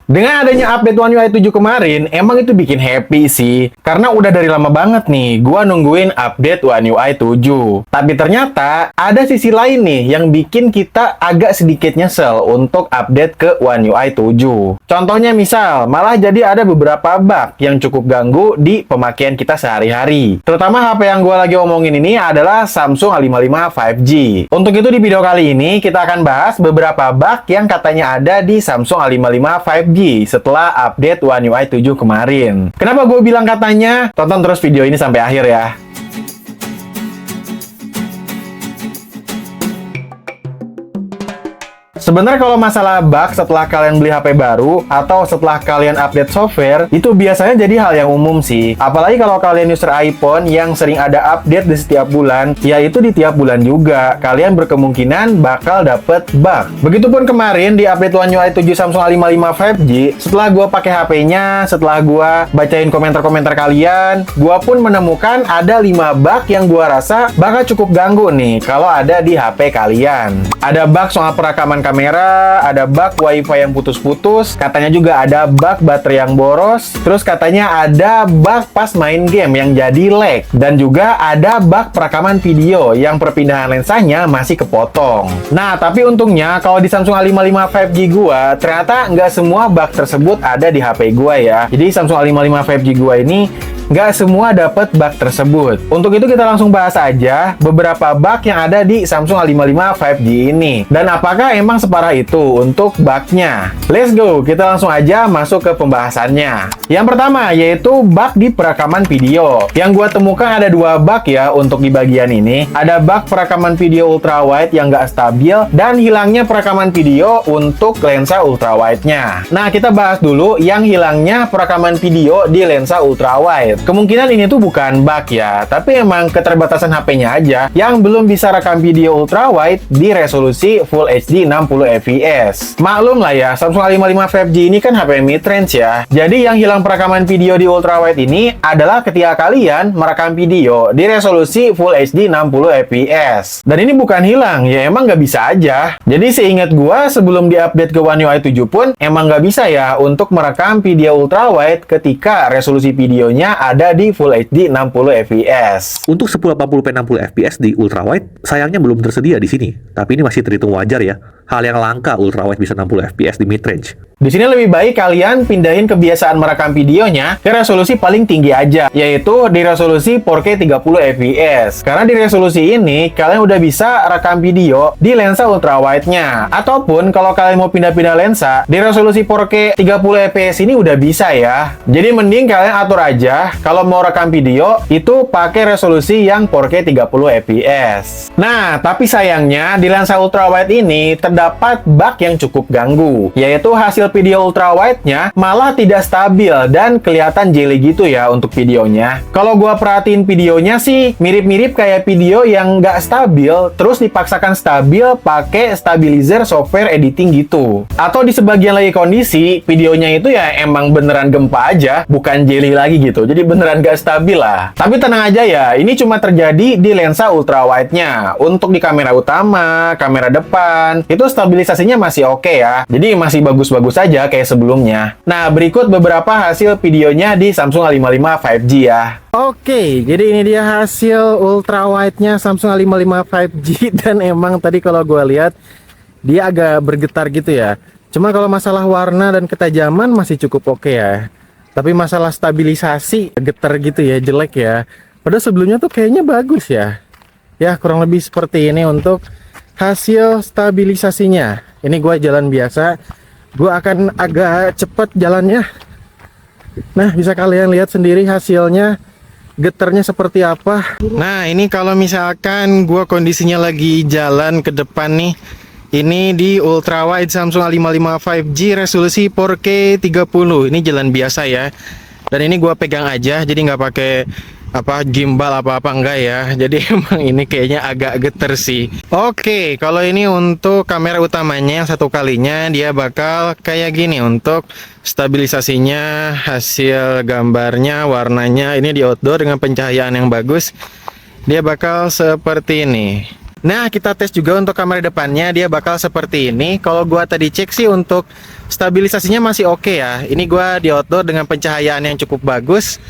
Dengan adanya update One UI 7 kemarin, emang itu bikin happy sih. Karena udah dari lama banget nih, gua nungguin update One UI 7. Tapi ternyata, ada sisi lain nih yang bikin kita agak sedikit nyesel untuk update ke One UI 7. Contohnya misal, malah jadi ada beberapa bug yang cukup ganggu di pemakaian kita sehari-hari. Terutama HP yang gua lagi omongin ini adalah Samsung A55 5G. Untuk itu di video kali ini, kita akan bahas beberapa bug yang katanya ada di Samsung A55 5G setelah update One UI 7 kemarin. Kenapa gue bilang katanya? Tonton terus video ini sampai akhir ya. Sebenarnya kalau masalah bug setelah kalian beli HP baru atau setelah kalian update software, itu biasanya jadi hal yang umum sih. Apalagi kalau kalian user iPhone yang sering ada update di setiap bulan, yaitu di tiap bulan juga, kalian berkemungkinan bakal dapet bug. Begitupun kemarin di update One UI 7 Samsung A55 5G, setelah gua pakai HP-nya, setelah gua bacain komentar-komentar kalian, gua pun menemukan ada 5 bug yang gua rasa bakal cukup ganggu nih kalau ada di HP kalian. Ada bug soal perekaman kamera, ada bug wifi yang putus-putus, katanya juga ada bug baterai yang boros, terus katanya ada bug pas main game yang jadi lag, dan juga ada bug perekaman video yang perpindahan lensanya masih kepotong. Nah, tapi untungnya kalau di Samsung A55 5G gua, ternyata nggak semua bug tersebut ada di HP gua ya. Jadi Samsung A55 5G gua ini nggak semua dapat bug tersebut. Untuk itu kita langsung bahas aja beberapa bug yang ada di Samsung A55 5G ini. Dan apakah emang separah itu untuk bugnya? Let's go, kita langsung aja masuk ke pembahasannya. Yang pertama yaitu bug di perekaman video. Yang gua temukan ada 2 bug ya untuk di bagian ini. Ada bug perekaman video ultrawide yang nggak stabil dan hilangnya perekaman video untuk lensa ultrawide-nya. Nah, kita bahas dulu yang hilangnya perekaman video di lensa ultrawide. Kemungkinan ini tuh bukan bug ya, tapi emang keterbatasan HP-nya aja yang belum bisa rekam video ultrawide di resolusi Full HD 60 fps. Maklum lah ya, Samsung A55 5G ini kan HP mid-range ya. Jadi yang hilang perekaman video di ultrawide ini adalah ketika kalian merekam video di resolusi Full HD 60 fps. Dan ini bukan hilang, ya emang nggak bisa aja. Jadi seingat gua sebelum diupdate ke One UI 7 pun emang nggak bisa ya untuk merekam video ultrawide ketika resolusi videonya ada di Full HD 60 fps. Untuk 1080p 60 fps di ultrawide sayangnya belum tersedia di sini, tapi ini masih terhitung wajar ya. Hal yang langka ultrawide bisa 60 fps di mid-range. Di sini lebih baik kalian pindahin kebiasaan merekam videonya ke resolusi paling tinggi aja, yaitu di resolusi 4K 30 fps. Karena di resolusi ini, kalian udah bisa rekam video di lensa ultrawide-nya. Ataupun kalau kalian mau pindah-pindah lensa, di resolusi 4K 30 fps ini udah bisa ya. Jadi mending kalian atur aja, kalau mau rekam video, itu pakai resolusi yang 4K 30 fps. Nah, tapi sayangnya di lensa ultrawide ini terdapat bug yang cukup ganggu, yaitu hasil video ultrawide-nya malah tidak stabil dan kelihatan jelly gitu ya untuk videonya. Kalau gua perhatiin videonya sih mirip-mirip kayak video yang nggak stabil terus dipaksakan stabil pakai stabilizer software editing gitu. Atau di sebagian lagi kondisi videonya itu ya emang beneran gempa aja, bukan jelly lagi gitu. Jadi beneran nggak stabil lah. Tapi tenang aja ya, ini cuma terjadi di lensa ultrawide-nya. Untuk di kamera utama, kamera depan, itu stabilisasinya masih oke ya. Jadi masih bagus-bagus saja kayak sebelumnya. Nah, berikut beberapa hasil videonya di Samsung A55 5G ya. Oke, jadi ini dia hasil ultrawide-nya Samsung A55 5G dan emang tadi kalau gue lihat dia agak bergetar gitu ya. Cuma kalau masalah warna dan ketajaman masih cukup oke ya. Tapi masalah stabilisasi getar gitu ya, jelek ya. Padahal sebelumnya tuh kayaknya bagus ya. Ya, kurang lebih seperti ini untuk hasil stabilisasinya. Ini gue jalan biasa. Gue akan agak cepat jalannya. Nah, bisa kalian lihat sendiri hasilnya, getarnya seperti apa. Nah, ini kalau misalkan gue kondisinya lagi jalan ke depan nih. Ini di ultrawide Samsung A55 5G resolusi 4K 30. Ini jalan biasa ya. Dan ini gue pegang aja, jadi nggak pakai gimbal apa enggak ya. Jadi emang ini kayaknya agak geter sih. Oke, kalau ini untuk kamera utamanya yang satu kalinya dia bakal kayak gini untuk stabilisasinya, hasil gambarnya, warnanya. Ini di outdoor dengan pencahayaan yang bagus. Dia bakal seperti ini. Nah, kita tes juga untuk kamera depannya, dia bakal seperti ini. Kalau gua tadi cek sih untuk stabilisasinya masih oke ya. Ini gua di outdoor dengan pencahayaan yang cukup bagus.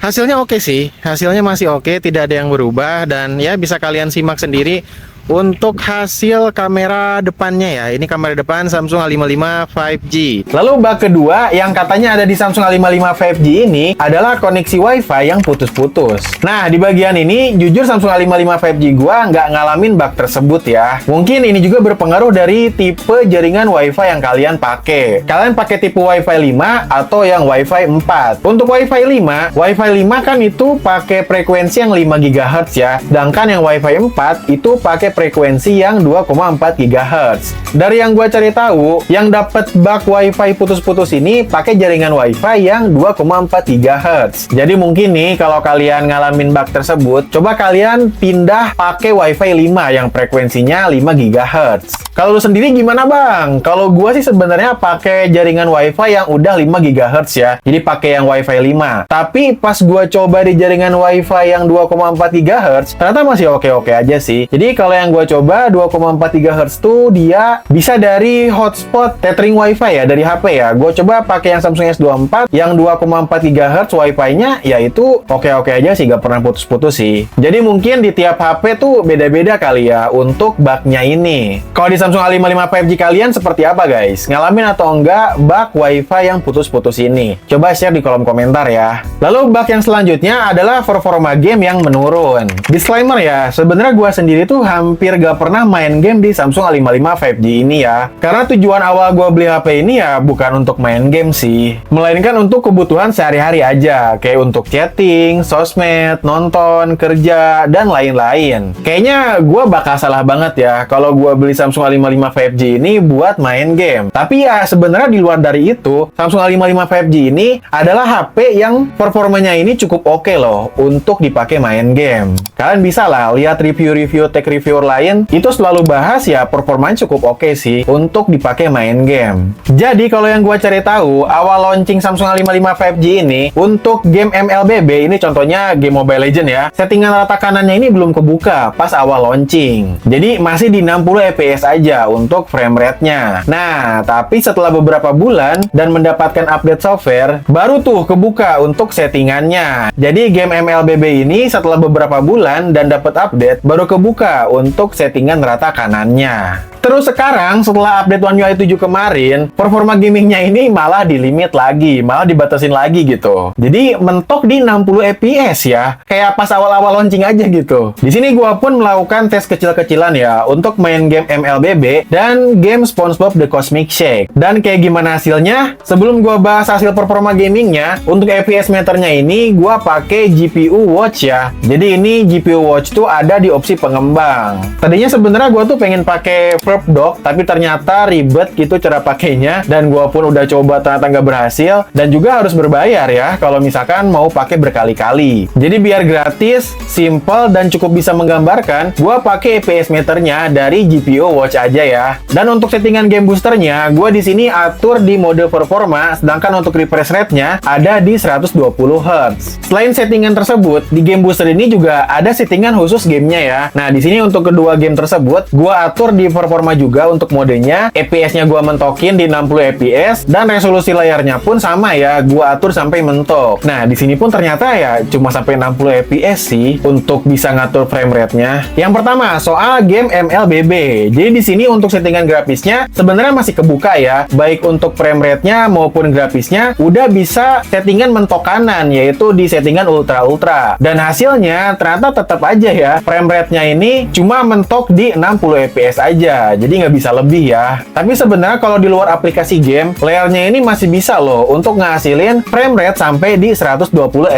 Hasilnya oke sih, hasilnya masih oke, tidak ada yang berubah. Dan ya bisa kalian simak sendiri untuk hasil kamera depannya ya. Ini kamera depan Samsung A55 5G. Lalu bug kedua yang katanya ada di Samsung A55 5G ini adalah koneksi WiFi yang putus-putus. Nah, di bagian ini jujur Samsung A55 5G gua nggak ngalamin bug tersebut ya. Mungkin ini juga berpengaruh dari tipe jaringan WiFi yang kalian pakai. Kalian pakai tipe WiFi 5 atau yang WiFi 4. Untuk WiFi 5, WiFi 5 kan itu pakai frekuensi yang 5 GHz ya. Sedangkan yang WiFi 4 itu pakai frekuensi yang 2,4 GHz. Dari yang gue cari tahu, yang dapat bug WiFi putus-putus ini pakai jaringan WiFi yang 2,4 GHz. Jadi mungkin nih kalau kalian ngalamin bug tersebut, coba kalian pindah pakai WiFi 5 yang frekuensinya 5 GHz. Kalau lu sendiri gimana bang? Kalau gue sih sebenarnya pakai jaringan WiFi yang udah 5 GHz ya. Jadi pakai yang WiFi 5. Tapi pas gue coba di jaringan WiFi yang 2,4 GHz, ternyata masih oke-oke aja sih. Jadi kalau yang gue coba 2,4 GHz tuh dia bisa dari hotspot tethering WiFi ya, dari HP ya. Gue coba pakai yang Samsung S24 yang 2,4 GHz WiFi-nya ya itu oke-oke aja sih, gak pernah putus-putus sih. Jadi mungkin di tiap HP tuh beda-beda kali ya untuk bug-nya ini. Kalau di Samsung A55 5G kalian seperti apa guys? Ngalamin atau enggak bug WiFi yang putus-putus ini? Coba share di kolom komentar ya. Lalu bug yang selanjutnya adalah performa game yang menurun. Disclaimer ya, sebenarnya gue sendiri tuh hampir gak pernah main game di Samsung A55 5G ini ya. Karena tujuan awal gue beli HP ini ya bukan untuk main game sih, melainkan untuk kebutuhan sehari-hari aja, kayak untuk chatting, sosmed, nonton, kerja, dan lain-lain. Kayaknya gue bakal salah banget ya kalau gue beli Samsung A55 5G ini buat main game. Tapi ya sebenarnya di luar dari itu, Samsung A55 5G ini adalah HP yang performanya ini cukup oke loh untuk dipakai main game. Kalian bisa lah lihat review-review tech reviewer lain, itu selalu bahas ya performanya cukup oke sih untuk dipakai main game. Jadi kalau yang gua cari tahu, awal launching Samsung A55 5G ini untuk game MLBB ini contohnya game Mobile Legends ya, settingan rata kanannya ini belum kebuka pas awal launching. Jadi masih di 60 fps aja untuk frame rate-nya. Nah, tapi setelah beberapa bulan dan mendapatkan update software, baru tuh kebuka untuk settingannya. Jadi game MLBB ini setelah beberapa bulan dan dapat update, baru kebuka untuk settingan rata kanannya. Terus sekarang setelah update One UI 7 kemarin, performa gamingnya ini malah di limit lagi, malah dibatasin lagi gitu. Jadi mentok di 60 fps ya, kayak pas awal-awal launching aja gitu. Di sini gua pun melakukan tes kecil-kecilan ya untuk main game MLBB dan game SpongeBob The Cosmic Shake. Dan kayak gimana hasilnya? Sebelum gua bahas hasil performa gamingnya, untuk FPS meternya ini gua pakai GPU Watch ya. Jadi ini GPU Watch tuh ada di opsi pengembang. Tadinya sebenarnya gua tuh pengen pakai Dock, tapi ternyata ribet gitu cara pakainya, dan gua pun udah coba ternyata nggak berhasil, dan juga harus berbayar ya kalau misalkan mau pakai berkali-kali. Jadi biar gratis, simple, dan cukup bisa menggambarkan, gua pakai FPS meternya dari GPU Watch aja ya. Dan untuk settingan game boosternya, gua di sini atur di mode performa, sedangkan untuk refresh rate-nya ada di 120 Hz. Selain settingan tersebut, di game booster ini juga ada settingan khusus gamenya ya. Nah, di sini untuk kedua game tersebut, gua atur di performa juga untuk modenya, FPS-nya gua mentokin di 60 fps dan resolusi layarnya pun sama ya, gua atur sampai mentok. Nah, di sini pun ternyata ya cuma sampai 60 fps sih untuk bisa ngatur frame rate-nya. Yang pertama, soal game MLBB. Jadi di sini untuk settingan grafisnya sebenarnya masih kebuka ya, baik untuk frame rate-nya maupun grafisnya udah bisa settingan mentok kanan, yaitu di settingan ultra. Dan hasilnya ternyata tetap aja ya, frame rate-nya ini cuma mentok di 60 fps aja. Jadi nggak bisa lebih ya. Tapi sebenarnya kalau di luar aplikasi game, layarnya ini masih bisa loh untuk ngasilin frame rate sampai di 120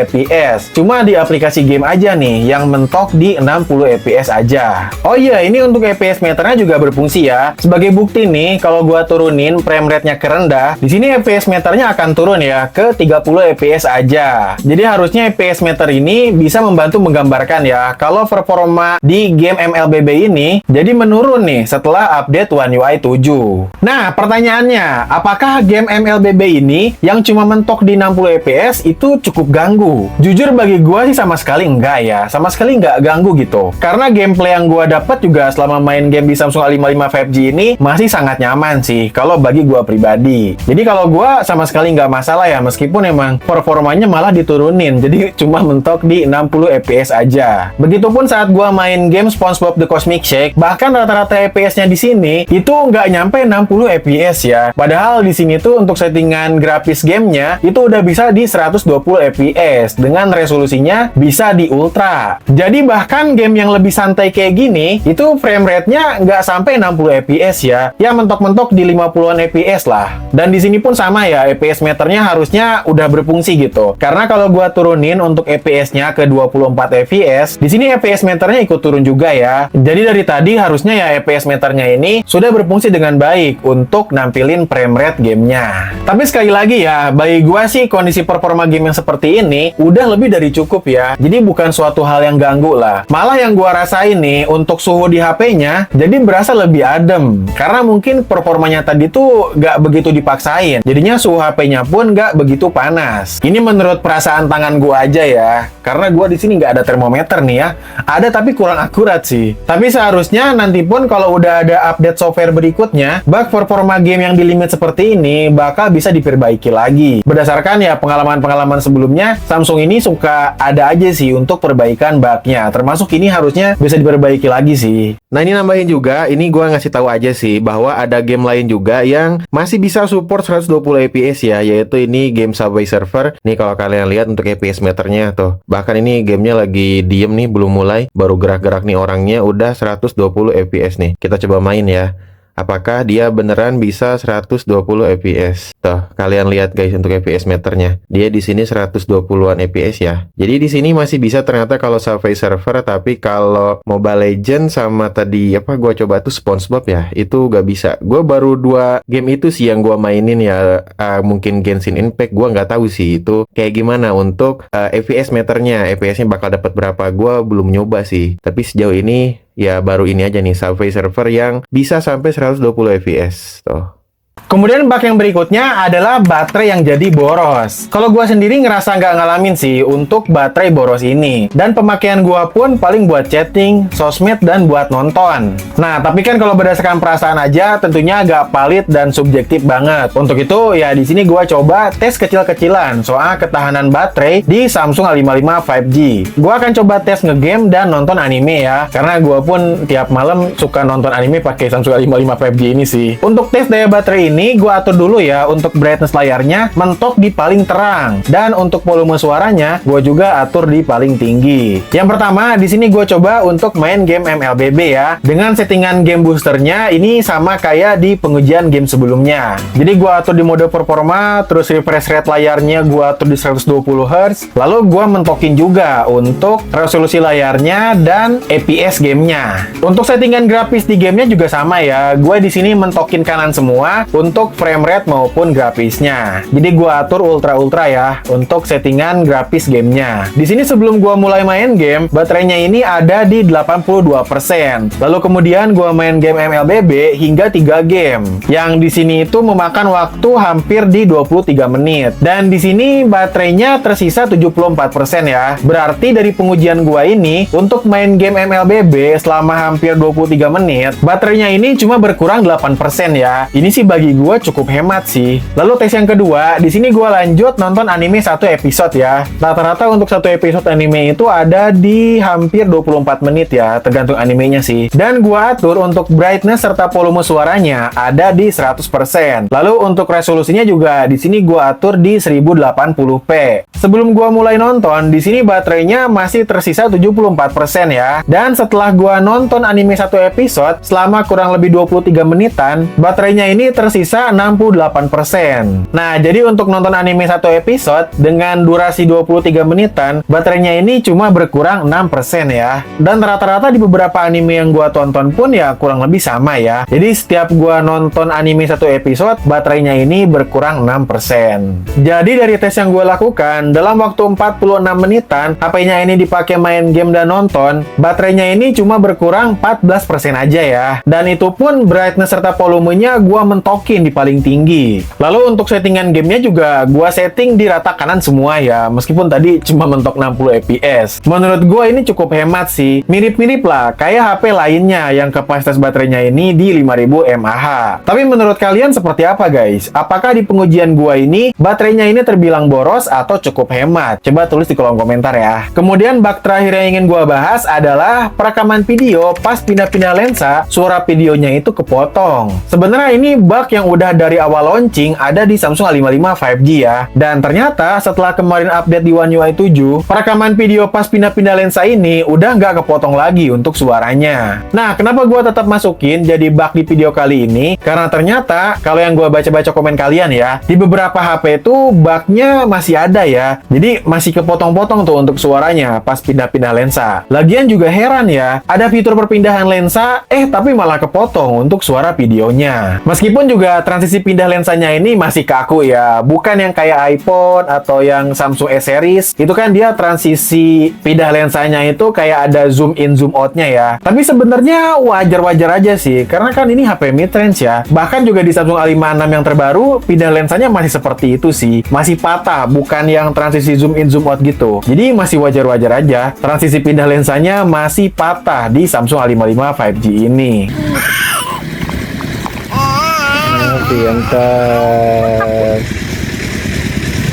fps. Cuma di aplikasi game aja nih yang mentok di 60 fps aja. Oh iya, ini untuk FPS meternya juga berfungsi ya. Sebagai bukti nih, kalau gua turunin frame rate-nya ke rendah, di sini FPS meternya akan turun ya ke 30 fps aja. Jadi harusnya FPS meter ini bisa membantu menggambarkan ya kalau performa di game MLB MLBB ini jadi menurun nih setelah update One UI 7. Nah, pertanyaannya, apakah game MLBB ini yang cuma mentok di 60 fps itu cukup ganggu? Jujur bagi gua sih sama sekali enggak ya. Sama sekali enggak ganggu gitu. Karena gameplay yang gua dapat juga selama main game di Samsung A55 5G ini masih sangat nyaman sih kalau bagi gua pribadi. Jadi kalau gua sama sekali nggak masalah ya, meskipun emang performanya malah diturunin. Jadi cuma mentok di 60 fps aja. Begitupun saat gua main game SpongeBob The Cosmic Shake, bahkan rata-rata fps-nya di sini itu nggak nyampe 60 fps ya. Padahal di sini tuh untuk settingan grafis gamenya itu udah bisa di 120 fps dengan resolusinya bisa di ultra. Jadi bahkan game yang lebih santai kayak gini itu frame rate-nya nggak sampai 60 fps ya. Ya mentok-mentok di 50-an fps lah. Dan di sini pun sama ya, fps meternya harusnya udah berfungsi gitu. Karena kalau gua turunin untuk fps-nya ke 24 fps, di sini fps meternya ikut turun juga ya. Jadi dari tadi harusnya ya fps meternya ini sudah berfungsi dengan baik untuk nampilin frame rate gamenya. Tapi sekali lagi ya, bagi gua sih kondisi performa game yang seperti ini udah lebih dari cukup ya. Jadi bukan suatu hal yang ganggu lah. Malah yang gua rasain nih untuk suhu di HP-nya jadi berasa lebih adem. Karena mungkin performanya tadi tuh nggak begitu dipaksain. Jadinya suhu HP-nya pun nggak begitu panas. Ini menurut perasaan tangan gua aja ya. Karena gua di sini nggak ada termometer nih ya. Ada tapi kurang akurat sih. Tapi seharusnya nanti pun kalau udah ada update software berikutnya, bug performa game yang di limit seperti ini bakal bisa diperbaiki lagi. Berdasarkan ya pengalaman-pengalaman sebelumnya, Samsung ini suka ada aja sih untuk perbaikan bugnya. Termasuk ini harusnya bisa diperbaiki lagi sih. Nah ini nambahin juga, ini gua ngasih tahu aja sih bahwa ada game lain juga yang masih bisa support 120 fps ya, yaitu ini game Subway Surfer. Nih kalau kalian lihat untuk fps meternya tuh. Bahkan ini gamenya lagi diem nih, belum mulai, baru gerak-gerak nih orangnya udah 120 fps nih. Kita coba main ya. Apakah dia beneran bisa 120 fps? Tuh, kalian lihat guys untuk fps meternya. Dia di sini 120-an fps ya. Jadi di sini masih bisa ternyata kalau Subway Surfer, tapi kalau Mobile Legends sama tadi apa gua coba tuh SpongeBob ya, itu gak bisa. Gua baru 2 game itu sih yang gua mainin ya. Mungkin Genshin Impact, gua nggak tahu sih itu kayak gimana untuk fps meternya. FPS-nya bakal dapat berapa? Gua belum nyoba sih. Tapi sejauh ini ya baru ini aja nih Subway Surfer yang bisa sampai 120 fps tuh. Kemudian bug yang berikutnya adalah baterai yang jadi boros. Kalau gua sendiri ngerasa nggak ngalamin sih untuk baterai boros ini. Dan pemakaian gua pun paling buat chatting, sosmed, dan buat nonton. Nah, tapi kan kalau berdasarkan perasaan aja tentunya agak valid dan subjektif banget. Untuk itu ya di sini gua coba tes kecil-kecilan soal ketahanan baterai di Samsung A55 5G. Gua akan coba tes ngegame dan nonton anime ya. Karena gua pun tiap malam suka nonton anime pakai Samsung A55 5G ini sih. Untuk tes daya baterai ini gue atur dulu ya untuk brightness layarnya mentok di paling terang, dan untuk volume suaranya gue juga atur di paling tinggi. Yang pertama di sini gue coba untuk main game MLBB ya, dengan settingan game boosternya ini sama kayak di pengujian game sebelumnya. Jadi gue atur di mode performa, terus refresh rate layarnya gue atur di 120 Hz, lalu gue mentokin juga untuk resolusi layarnya dan FPS gamenya. Untuk settingan grafis di gamenya juga sama ya, gue di sini mentokin kanan semua untuk frame rate maupun grafisnya. Jadi gua atur ultra ya untuk settingan grafis gamenya. Di sini sebelum gua mulai main game, baterainya ini ada di 82%. Lalu kemudian gua main game MLBB hingga 3 game. Yang di sini itu memakan waktu hampir di 23 menit. Dan di sini baterainya tersisa 74% ya. Berarti dari pengujian gua ini untuk main game MLBB selama hampir 23 menit, baterainya ini cuma berkurang 8% ya. Ini sih bagi gue cukup hemat sih. Lalu tes yang kedua, di sini gue lanjut nonton anime 1 episode ya. Rata-rata untuk 1 episode anime itu ada di hampir 24 menit ya, tergantung animenya sih. Dan gue atur untuk brightness serta volume suaranya ada di 100%. Lalu untuk resolusinya juga di sini gue atur di 1080p. Sebelum gue mulai nonton, di sini baterainya masih tersisa 74% ya. Dan setelah gue nonton anime 1 episode selama kurang lebih 23 menitan, baterainya ini tersisa tersisa 68%. Nah, jadi untuk nonton anime satu episode dengan durasi 23 menitan, baterainya ini cuma berkurang 6% ya. Dan rata-rata di beberapa anime yang gua tonton pun ya kurang lebih sama ya. Jadi setiap gua nonton anime satu episode, baterainya ini berkurang 6%. Jadi dari tes yang gua lakukan, dalam waktu 46 menitan, HP-nya ini dipakai main game dan nonton, baterainya ini cuma berkurang 14% aja ya. Dan itu pun brightness serta volumenya gua mentokin di paling tinggi. Lalu untuk settingan gamenya juga gua setting di rata kanan semua ya, meskipun tadi cuma mentok 60 fps. Menurut gua ini cukup hemat sih, mirip-mirip lah kayak HP lainnya yang kapasitas baterainya ini di 5000 mAh. Tapi menurut kalian seperti apa guys? Apakah di pengujian gua ini baterainya ini terbilang boros atau cukup hemat? Coba tulis di kolom komentar ya. Kemudian bug terakhir yang ingin gua bahas adalah perekaman video pas pindah-pindah lensa, suara videonya itu kepotong. Sebenarnya ini bug yang udah dari awal launching ada di Samsung A55 5G ya. Dan ternyata setelah kemarin update di One UI 7, perekaman video pas pindah-pindah lensa ini udah nggak kepotong lagi untuk suaranya. Nah, kenapa gua tetap masukin jadi bug di video kali ini? Karena ternyata kalau yang gua baca-baca komen kalian ya, di beberapa HP itu bugnya masih ada ya. Jadi masih kepotong-potong tuh untuk suaranya pas pindah-pindah lensa. Lagian juga heran ya, ada fitur perpindahan lensa, tapi malah kepotong untuk suara videonya. Meskipun juga transisi pindah lensanya ini masih kaku ya, bukan yang kayak iPhone atau yang Samsung S series. Itu kan dia transisi pindah lensanya itu kayak ada zoom in zoom outnya ya. Tapi sebenarnya wajar-wajar aja sih, karena kan ini HP mid-range ya. Bahkan juga di Samsung A56 yang terbaru, pindah lensanya masih seperti itu sih. Masih patah, bukan yang transisi zoom in zoom out gitu. Jadi masih wajar-wajar aja, transisi pindah lensanya masih patah di Samsung A55 5G ini.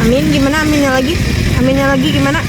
Amin gimana? Aminnya lagi? Aminnya lagi gimana?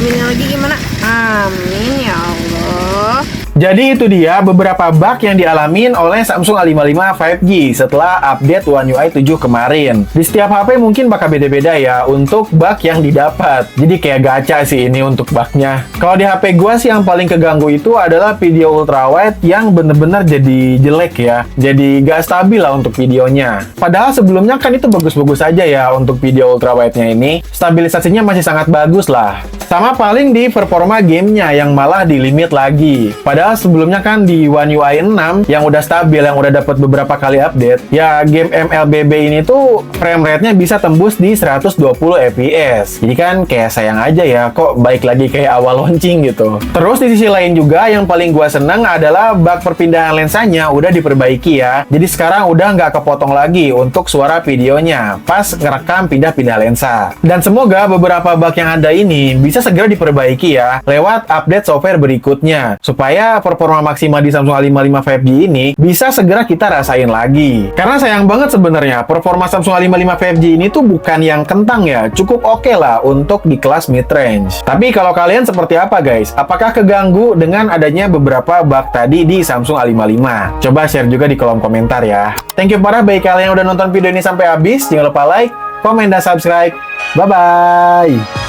Aminnya lagi gimana? Amin ya Allah. Jadi itu dia beberapa bug yang dialamin oleh Samsung A55 5G setelah update One UI 7 kemarin. Di setiap HP mungkin bakal beda-beda ya untuk bug yang didapat. Jadi kayak gacha sih ini untuk bugnya. Kalau di HP gua sih yang paling keganggu itu adalah video ultrawide yang bener-bener jadi jelek ya. Jadi gak stabil lah untuk videonya. Padahal sebelumnya kan itu bagus-bagus aja ya untuk video ultrawide-nya ini. Stabilisasinya masih sangat bagus lah. Sama paling di performa gamenya yang malah di limit lagi. Padahal sebelumnya kan di One UI 6 yang udah stabil, yang udah dapat beberapa kali update, ya game MLBB ini tuh frame rate-nya bisa tembus di 120 fps. Jadi kan kayak sayang aja ya, kok balik lagi kayak awal launching gitu. Terus di sisi lain juga yang paling gua seneng adalah bug perpindahan lensanya udah diperbaiki ya. Jadi sekarang udah nggak kepotong lagi untuk suara videonya pas ngerekam pindah-pindah lensa. Dan semoga beberapa bug yang ada ini bisa segera diperbaiki ya lewat update software berikutnya supaya performa maksimal di Samsung A55 5G ini bisa segera kita rasain lagi. Karena sayang banget sebenarnya performa Samsung A55 5G ini tuh bukan yang kentang ya, cukup oke lah untuk di kelas mid-range. Tapi kalau kalian seperti apa guys? Apakah keganggu dengan adanya beberapa bug tadi di Samsung A55? Coba share juga di kolom komentar ya. Thank you parah bagi kalian yang udah nonton video ini sampai habis. Jangan lupa like, komen, dan subscribe. Bye-bye!